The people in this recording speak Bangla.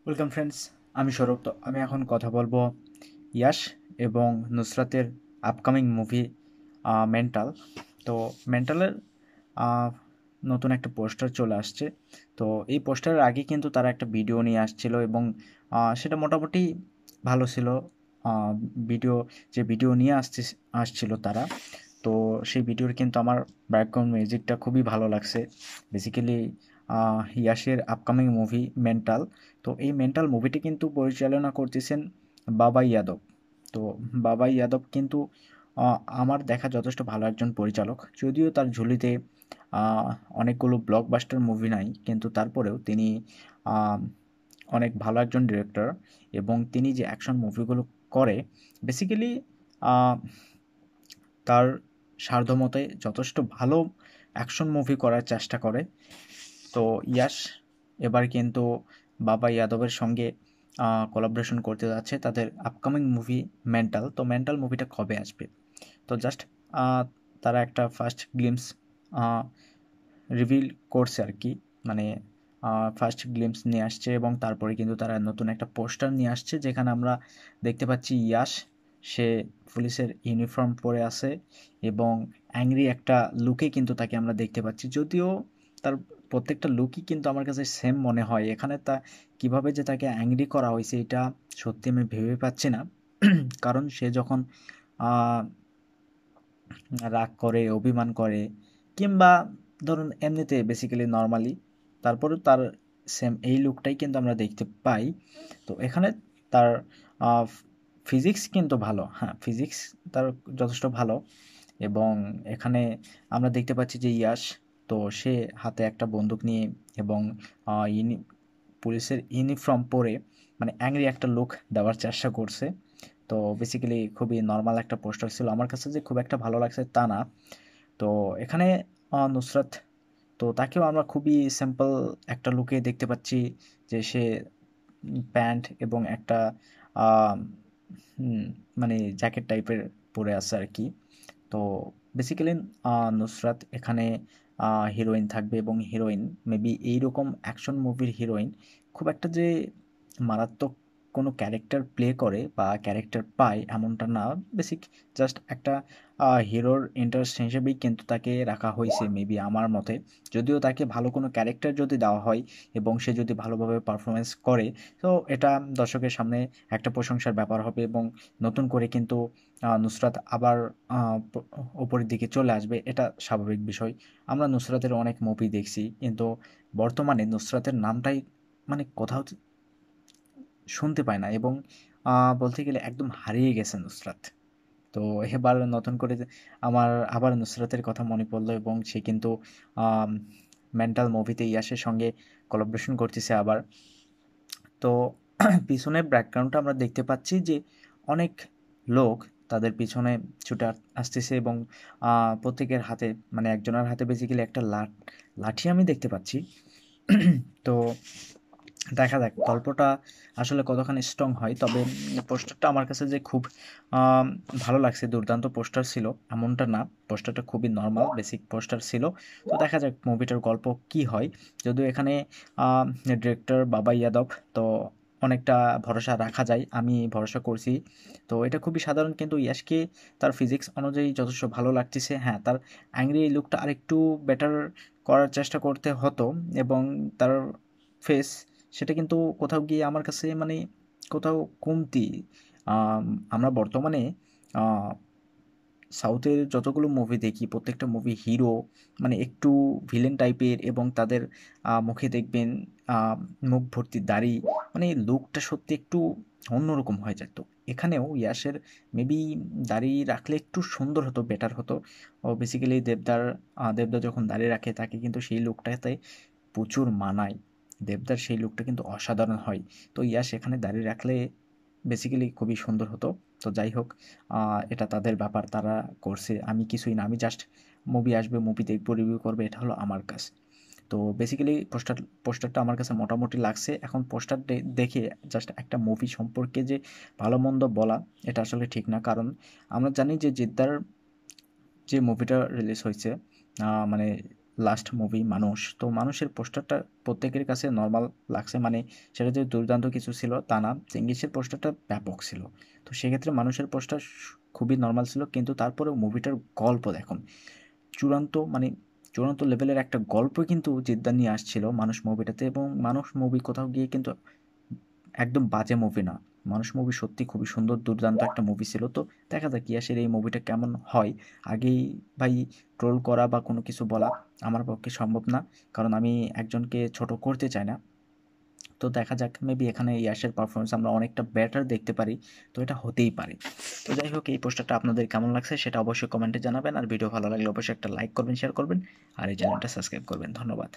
ওয়েলকাম ফ্রেন্ডস, আমি সৌরভ। তো আমি এখন কথা বলবো ইয়াশ এবং নুসরাতের আপকামিং মুভি মেন্টাল। তো মেন্টালের নতুন একটা পোস্টার চলে আসছে। তো এই পোস্টারের আগে কিন্তু তারা একটা ভিডিও নিয়ে আসছিল এবং সেটা মোটামুটি ভালো ছিল। আহ, ভিডিও যে ভিডিও নিয়ে আসছিল তারা, তো সেই ভিডিওর কিন্তু আমার ব্যাকগ্রাউন্ড মিউজিকটা খুবই ভালো লাগছে। বেসিক্যালি ইয়াশের আপকামিং মুভি মেন্টাল। তো এই মেন্টাল মুভিটি কিন্তু পরিচালনা করতেছেন বাবাই যাদব। তো বাবাই যাদব কিন্তু আমার দেখা যথেষ্ট ভালো একজন পরিচালক, যদিও তার ঝুলিতে আহ, অনেকগুলো ব্লকবাস্টার মুভি নাই, কিন্তু তারপরেও তিনি আহ, অনেক ভালো একজন ডিরেক্টর। এবং তিনি যে অ্যাকশন মুভিগুলো করে, বেসিক্যালি তার সাধ্যমতে যথেষ্ট ভালো অ্যাকশন মুভি করার চেষ্টা করে। তো ইয়াশ এবার কিন্তু বাবা ইয়াদবের সঙ্গে কোলাবোরেশন করতে যাচ্ছে তাদের আপকামিং মুভি মেন্টাল। তো মেন্টাল মুভিটা কবে আসবে? তো জাস্ট তারা একটা ফার্স্ট গ্লিমস রিভিল করছে আর কি, মানে ফার্স্ট গ্লিমস নিয়ে আসছে এবং তারপরে কিন্তু তারা নতুন একটা পোস্টার নিয়ে আসছে, যেখানে আমরা দেখতে পাচ্ছি ইয়াশ, সে পুলিশের ইউনিফর্ম পরে আছে এবং অ্যাংরি একটা লুকে কিন্তু তাকে আমরা দেখতে পাচ্ছি। যদিও তার প্রত্যেকটা লুকই কিন্তু আমার কাছে সেম মনে হয়। এখানে তা কিভাবে যে তাকে অ্যাংরি করা হয়েছে এটা সত্যি আমি ভেবে পাচ্ছি না। কারণ সে যখন আহ, রাগ করে, অভিমান করে, কিংবা ধরুন এমনিতে বেসিক্যালি নর্মালি, তারপরেও তার সেম এই লুকটাই কিন্তু আমরা দেখতে পাই। তো এখানে তার ফিজিক্স কিন্তু ভালো, হ্যাঁ ফিজিক্স তার যথেষ্ট ভালো। এবং এখানে আমরা দেখতে পাচ্ছি যে ইয়াশ, তো সে হাতে একটা বন্দুক নিয়ে এবং পুলিশের ইউনিফর্ম পরে মানে অ্যাংরি একটা লুক দেওয়ার চেষ্টা করছে। তো বেসিক্যালি খুবই নর্মাল একটা পোস্টার ছিল, আমার কাছে যে খুব একটা ভালো লাগছে তা না। তো এখানে নুসরাত, তো তাকেও আমরা খুবই সিম্পল একটা লুকে দেখতে পাচ্ছি, যে সে প্যান্ট এবং একটা আহ, মানে জ্যাকেট টাইপের পরে আছে আর কি। তো বেসিক্যালি নুসরাত এখানে হিরোইন থাকবে এবং হিরোইন মেবি এইরকম অ্যাকশন মুভির হিরোইন খুব একটা যে মারাত্মক কোনো ক্যারেক্টার প্লে করে বা ক্যারেক্টার পায় এমনটা না। বেসিক জাস্ট একটা হিরোর ইন্টারেস্ট হিসেবেই কিন্তু তাকে রাখা হয়েছে মেবি আমার মতে। যদিও তাকে ভালো কোনো ক্যারেক্টার যদি দেওয়া হয় এবং সে যদি ভালোভাবে পারফরমেন্স করে, তো এটা দর্শকের সামনে একটা প্রশংসার ব্যাপার হবে এবং নতুন করে কিন্তু নুসরাত আবার ওপরের দিকে চলে আসবে, এটা স্বাভাবিক বিষয়। আমরা নুসরাতের অনেক মুভি দেখছি, কিন্তু বর্তমানে নুসরাতের নামটাই মানে কোথাও শুনতে পায় না এবং বলতে গেলে একদম হারিয়ে গেছে নুসরাত। তো এবার নতুন করে আমার আবার নুসরাতের কথা মনে পড়লো এবং সে কিন্তু মেন্টাল মুভিতে ইয়াসের সঙ্গে কোলাবোরেশন করতেছে আবার। তো পিছনে ব্যাকগ্রাউন্ডটা আমরা দেখতে পাচ্ছি যে অনেক লোক তাদের পিছনে ছুটে আসতেছে এবং প্রত্যেকের হাতে, মানে একজনের হাতে বেসিক্যালি একটা লাঠি আমি দেখতে পাচ্ছি। তো দেখা যাক গল্পটা আসলে কতখানি স্ট্রং হয়। তবে পোস্টারটা আমার কাছে যে খুব আম, ভালো লাগছে, দুর্দান্ত পোস্টার ছিল এমনটা না। পোস্টারটা খুবই নর্মাল বেসিক পোস্টার ছিল। তো দেখা যাক মুভিটার গল্প কি হয়। যদিও এখানে ডিরেক্টর বাবাই যাদব, তো অনেকটা ভরসা রাখা যায়, আমি ভরসা করছি। তো এটা খুবই সাধারণ, কিন্তু ইয়াশকে তার ফিজিক্স অনুযায়ী যথেষ্ট ভালো লাগতেছে। হ্যাঁ, তার অ্যাংরি লুকটা আরেকটু বেটার করার চেষ্টা করতে হতো এবং তার ফেস, সেটা কিন্তু কোথাও গিয়ে আমার কাছে মানে কোথাও কমতি। আম, আমরা বর্তমানে আহ, সাউথের যতগুলো মুভি দেখি, প্রত্যেকটা মুভি হিরো মানে একটু ভিলেন টাইপের এবং তাদের মুখে দেখবেন আহ, মুখ ভর্তি দাড়ি, মানে লুকটা সত্যি একটু অন্যরকম হয়ে যেত। এখানেও ইয়াসের মেবি দাড়ি রাখলে একটু সুন্দর হতো, বেটার হতো। ও বেসিক্যালি দেবদার যখন দাড়ি রাখে তাকে কিন্তু সেই লুকটাতে প্রচুর মানায়। দেবদার সেই লুকটা কিন্তু অসাধারণ হয়। তো ইয়াশ এখানে দাঁড়িয়ে রাখলে বেসিক্যালি খুবই সুন্দর হতো। তো যাই হোক, এটা তাদের ব্যাপার, তারা করছে, আমি কিছুই না। আমি জাস্ট মুভি আসবে, মুভি দেখবো, রিভিউ করবে, এটা হলো আমার কাজ। তো বেসিক্যালি পোস্টারটা আমার কাছে মোটামুটি লাগছে। এখন পোস্টার দেখে জাস্ট একটা মুভি সম্পর্কে যে ভালো মন্দ বলা, এটা আসলে ঠিক না। কারণ আমরা জানি যে জিদ্দার যে মুভিটা রিলিজ হয়েছে, মানে লাস্ট মুভি মানুষ, তো মানুষের পোস্টারটা প্রত্যেকের কাছে নর্মাল লাগছে, মানে সেটা যে দুর্দান্ত কিছু ছিল তা না, চেঙ্গিসের পোস্টারটা ব্যাপক ছিল। তো সেক্ষেত্রে মানুষের পোস্টার খুবই নর্মাল ছিল, কিন্তু তারপরেও মুভিটার গল্প দেখুন, চূড়ান্ত মানে চূড়ান্ত লেভেলের একটা গল্প কিন্তু জিদ্দার নিয়ে আসছিল মানুষ মুভিটাতে, এবং মানুষ মুভি কোথাও গিয়ে কিন্তু একদম বাজে মুভি না। মানুষ মুভি সত্যি খুবই সুন্দর দুর্দান্ত একটা মুভি ছিল। তো দেখা যাক ইয়াসের এই মুভিটা কেমন হয়। আগেই ভাই ট্রোল করা বা কোনো কিছু বলা আমার পক্ষে সম্ভব না, কারণ আমি একজনকে ছোট করতে চাই না। তো দেখা যাক, মেবি এখানে ইয়াসের পারফরমেন্স আমরা অনেকটা বেটার দেখতে পারি, তো এটা হতেই পারে। তো যাই হোক, এই পোস্টারটা আপনাদের কেমন লাগছে সেটা অবশ্যই কমেন্টে জানাবেন, আর ভিডিও ভালো লাগলে অবশ্যই একটা লাইক করবেন, শেয়ার করবেন, আর এই চ্যানেলটা সাবস্ক্রাইব করবেন। ধন্যবাদ।